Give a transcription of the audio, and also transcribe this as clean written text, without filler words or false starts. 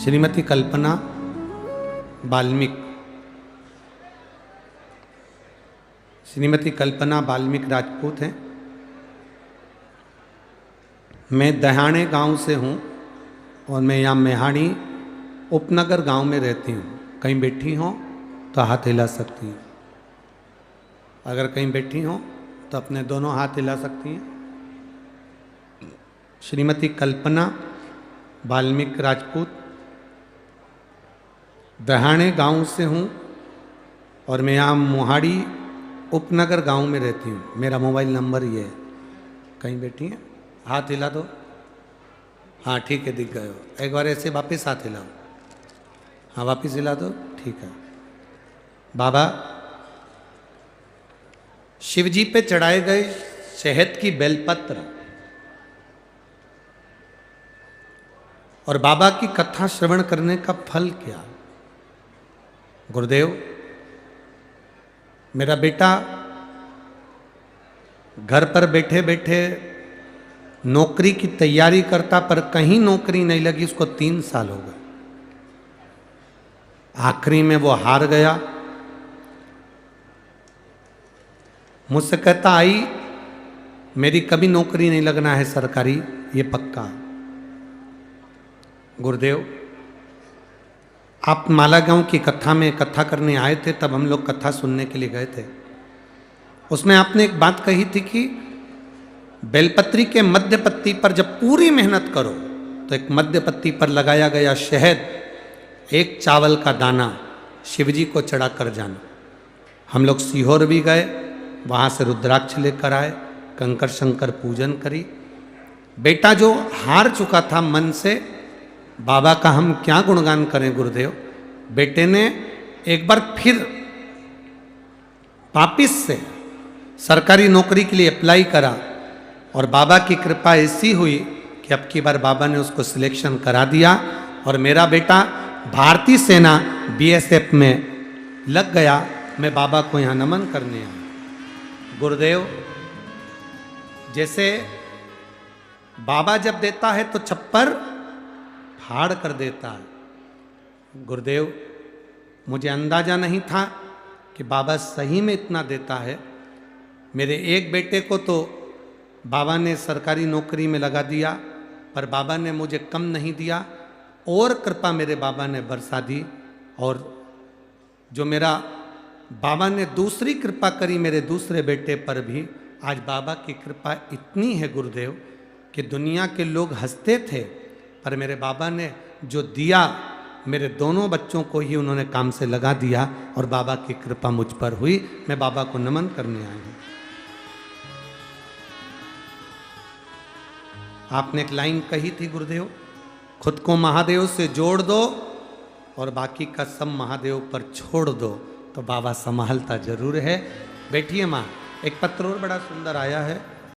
श्रीमती कल्पना बाल्मीक। श्रीमती कल्पना बाल्मीक राजपूत हैं। मैं दहाने गांव से हूं और मैं यहाँ मेहाड़ी उपनगर गांव में रहती हूँ। कहीं बैठी हो तो हाथ हिला सकती हैं। अगर कहीं बैठी हो तो अपने दोनों हाथ हिला सकती हैं। श्रीमती कल्पना बाल्मीक राजपूत, दहाने गांव से हूँ और मैं यहाँ मोहाड़ी उपनगर गांव में रहती हूँ। मेरा मोबाइल नंबर ये है। कहीं बैठी हैं, हाथ हिला दो। हाँ ठीक है, दिख गए हो। एक बार ऐसे वापस हाथ हिलाओ। हाँ वापस हिला दो, ठीक है। बाबा, शिवजी पे चढ़ाए गए शहद की बेलपत्र और बाबा की कथा श्रवण करने का फल क्या? गुरुदेव, मेरा बेटा घर पर बैठे बैठे नौकरी की तैयारी करता, पर कहीं नौकरी नहीं लगी। उसको 3 साल हो गए। आखिरी में वो हार गया। मुझसे कहता, आई मेरी कभी नौकरी नहीं लगना है सरकारी, ये पक्का। गुरुदेव, आप मालागांव की कथा में कथा करने आए थे, तब हम लोग कथा सुनने के लिए गए थे। उसमें आपने एक बात कही थी कि बेलपत्री के मध्य पत्ती पर जब पूरी मेहनत करो तो एक मध्य पत्ती पर लगाया गया शहद, एक चावल का दाना शिवजी को चढ़ा कर जाना। हम लोग सीहोर भी गए, वहाँ से रुद्राक्ष लेकर आए, कंकर शंकर पूजन करी। बेटा जो हार चुका था मन से, बाबा का हम क्या गुणगान करें गुरुदेव। बेटे ने एक बार फिर वापिस से सरकारी नौकरी के लिए अप्लाई करा और बाबा की कृपा ऐसी हुई कि अब की बार बाबा ने उसको सिलेक्शन करा दिया और मेरा बेटा भारतीय सेना BSF में लग गया। मैं बाबा को यहाँ नमन करने आया। गुरुदेव, जैसे बाबा जब देता है तो छप्पर फाड़ कर देता है। गुरुदेव, मुझे अंदाजा नहीं था कि बाबा सही में इतना देता है। मेरे एक बेटे को तो बाबा ने सरकारी नौकरी में लगा दिया, पर बाबा ने मुझे कम नहीं दिया और कृपा मेरे बाबा ने बरसा दी। और जो मेरा बाबा ने दूसरी कृपा करी मेरे दूसरे बेटे पर भी, आज बाबा की कृपा इतनी है गुरुदेव कि दुनिया के लोग हंसते थे, पर मेरे बाबा ने जो दिया मेरे दोनों बच्चों को ही उन्होंने काम से लगा दिया और बाबा की कृपा मुझ पर हुई। मैं बाबा को नमन करने आया हूं। आपने एक लाइन कही थी गुरुदेव, खुद को महादेव से जोड़ दो और बाकी का सब महादेव पर छोड़ दो, तो बाबा संभालता जरूर है। बैठिए माँ, एक पत्र और बड़ा सुंदर आया है।